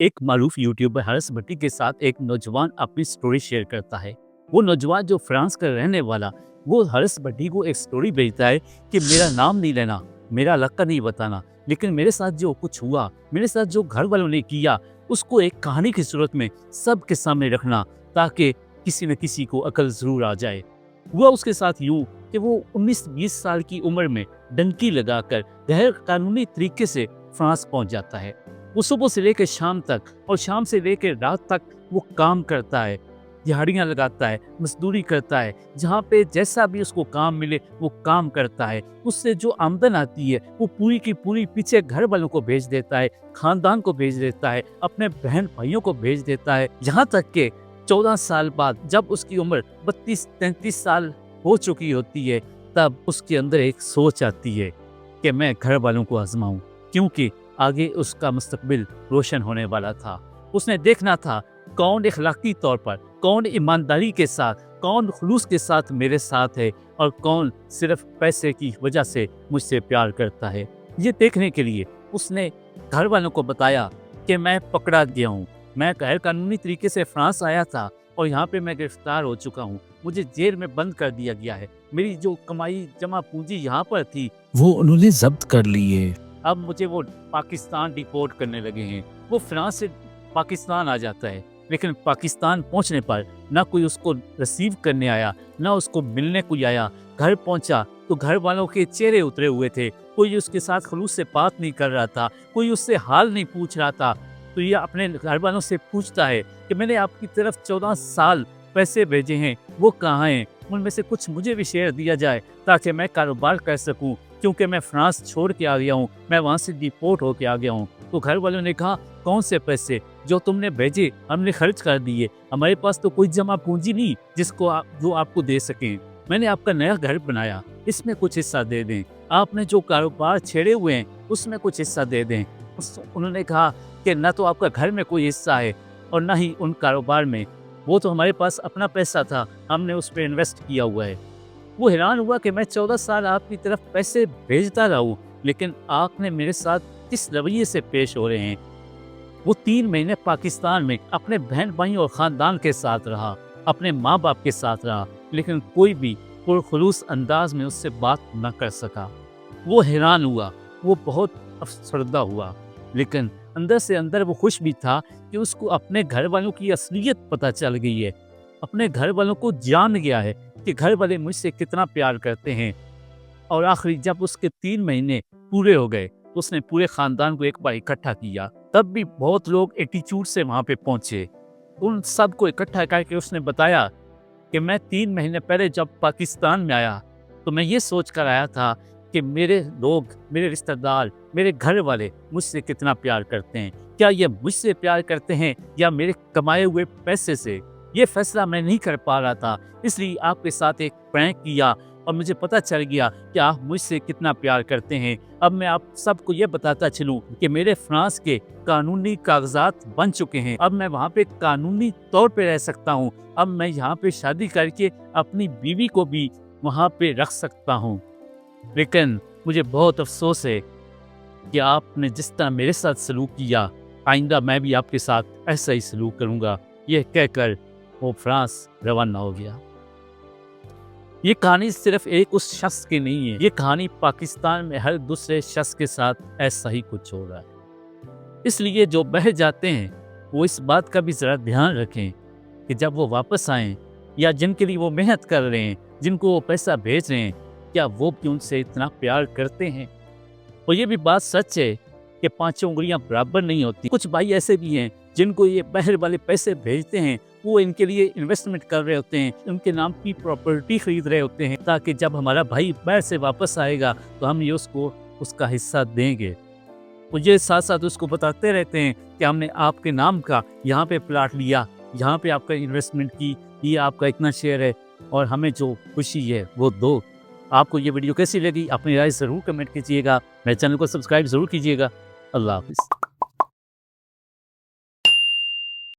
एक मारूफ यूट्यूबर हरस भट्टी के साथ एक नौजवान अपनी स्टोरी शेयर करता है। वो नौजवान जो फ्रांस का रहने वाला, वो हरस भट्टी को एक स्टोरी भेजता है कि मेरा नाम नहीं लेना, मेरा लक्का नहीं बताना, लेकिन मेरे साथ जो कुछ हुआ, मेरे साथ जो घर वालों ने किया, उसको एक कहानी की सूरत में सबके सामने रखना, ताकि किसी न किसी को अकल जरूर आ जाए। हुआ उसके साथ यूं कि वो 19-20 साल की उम्र में डंकी लगाकर गैर कानूनी तरीके से फ्रांस पहुंच जाता है। वो सुबह से लेकर शाम तक और शाम से लेकर रात तक वो काम करता है, दिहाड़ियाँ लगाता है, मजदूरी करता है, जहाँ पे जैसा भी उसको काम मिले वो काम करता है। उससे जो आमदन आती है वो पूरी की पूरी पीछे घर वालों को भेज देता है, खानदान को भेज देता है, अपने बहन भाइयों को भेज देता है। यहाँ तक कि 14 साल बाद जब उसकी उम्र 32-33 साल हो चुकी होती है, तब उसके अंदर एक सोच आती है कि मैं घर वालों को आजमाऊं, क्योंकि आगे उसका मुस्तकबिल रोशन होने वाला था। उसने देखना था कौन इखलाकी तौर पर, कौन ईमानदारी के साथ, कौन खुलूस के साथ मेरे साथ है और कौन सिर्फ पैसे की वजह से मुझसे प्यार करता है। ये देखने के लिए उसने घर वालों को बताया कि मैं पकड़ा गया हूँ, मैं गैर कानूनी तरीके से फ्रांस आया था और यहाँ पे मैं गिरफ्तार हो चुका हूँ, मुझे जेल में बंद कर दिया गया है, मेरी जो कमाई जमा पूंजी यहाँ पर थी वो उन्होंने जब्त कर ली है। अब मुझे वो पाकिस्तान डिपोर्ट करने लगे हैं। वो फ्रांस से पाकिस्तान आ जाता है, लेकिन पाकिस्तान पहुंचने पर ना कोई उसको रिसीव करने आया, ना उसको मिलने कोई आया। घर पहुंचा तो घर वालों के चेहरे उतरे हुए थे, कोई उसके साथ खलूस से बात नहीं कर रहा था, कोई उससे हाल नहीं पूछ रहा था। तो ये अपने घर वालों से पूछता है कि मैंने आपकी तरफ 14 साल पैसे भेजे हैं, वो कहाँ हैं? उनमें से कुछ मुझे भी शेयर दिया जाए ताकि मैं कारोबार कर सकूं, क्योंकि मैं फ्रांस छोड़ के आ गया हूँ, मैं वहाँ से डिपोर्ट होके आ गया हूँ। तो घर वालों ने कहा, कौन से पैसे? जो तुमने भेजे हमने खर्च कर दिए, हमारे पास तो कोई जमा पूंजी नहीं जो आपको दे सकें। मैंने आपका नया घर बनाया, इसमें कुछ हिस्सा दे दें। आपने जो कारोबार छेड़े हुए हैं उसमें कुछ हिस्सा दे दें। उन्होंने कहा कि न तो आपका घर में कोई हिस्सा है और न ही उन कारोबार में, वो तो हमारे पास अपना पैसा था, हमने उस पर इन्वेस्ट किया हुआ है। वो हैरान हुआ कि मैं 14 साल आपकी तरफ पैसे भेजता रहा हूँ, लेकिन आपने मेरे साथ किस रवैये से पेश हो रहे हैं। वो 3 महीने पाकिस्तान में अपने बहन भाई और ख़ानदान के साथ रहा, अपने माँ बाप के साथ रहा, लेकिन कोई भी पुरखुलूस अंदाज में उससे बात न कर सका। वो हैरान हुआ, वो बहुत अफसरदा हुआ, लेकिन अंदर से अंदर वो खुश भी था कि उसको अपने घर वालों की असलियत पता चल गई है। अपने घर वालों को जान गया है कि घर वाले मुझसे कितना प्यार करते हैं। और आखिरी जब उसके 3 महीने पूरे हो गए तो उसने पूरे खानदान को एक बार इकट्ठा किया। तब भी बहुत लोग एटीट्यूड से वहां पे पहुंचे। उन सब को इकट्ठा करके उसने बताया कि मैं 3 महीने पहले जब पाकिस्तान में आया तो मैं ये सोच कर आया था कि मेरे लोग, मेरे रिश्तेदार, मेरे घर वाले मुझसे कितना प्यार करते हैं। क्या ये मुझसे प्यार करते हैं या मेरे कमाए हुए पैसे से? ये फैसला मैं नहीं कर पा रहा था, इसलिए आपके साथ एक प्रैंक किया और मुझे पता चल गया कि आप मुझसे कितना प्यार करते हैं। अब मैं आप सबको ये बताता चलूं कि मेरे फ्रांस के कानूनी कागजात बन चुके हैं। अब मैं वहाँ पे कानूनी तौर पे रह सकता हूँ। अब मैं यहाँ पे शादी करके अपनी बीवी को भी वहाँ पे रख सकता हूँ। लेकिन मुझे बहुत अफसोस है कि आपने जिस तरह मेरे साथ सलूक किया, आइंदा मैं भी आपके साथ ऐसा ही सलूक करूँगा। यह कहकर वो फ्रांस रवाना हो गया। ये कहानी सिर्फ एक उस शख्स की नहीं है, ये कहानी पाकिस्तान में हर दूसरे शख्स के साथ ऐसा ही कुछ हो रहा है। इसलिए जो बह जाते हैं वो इस बात का भी जरा ध्यान रखें कि जब वो वापस आएं, या जिनके लिए वो मेहनत कर रहे हैं, जिनको वो पैसा भेज रहे हैं, क्या वो भी उनसे इतना प्यार करते हैं? और ये भी बात सच है कि 5 उंगलियां बराबर नहीं होती। कुछ भाई ऐसे भी हैं जिनको ये बाहर वाले पैसे भेजते हैं, वो इनके लिए इन्वेस्टमेंट कर रहे होते हैं, उनके नाम की प्रॉपर्टी खरीद रहे होते हैं, ताकि जब हमारा भाई बाहर से वापस आएगा तो हम ये उसको उसका हिस्सा देंगे। तो ये साथ साथ उसको बताते रहते हैं कि हमने आपके नाम का यहाँ पे प्लाट लिया, यहाँ पे आपका इन्वेस्टमेंट की, ये आपका इतना शेयर है और हमें जो खुशी है वो दो। आपको ये वीडियो कैसी लगी अपनी राय ज़रूर कमेंट कीजिएगा। मेरे चैनल को सब्सक्राइब ज़रूर कीजिएगा। अल्लाह हाफिज़।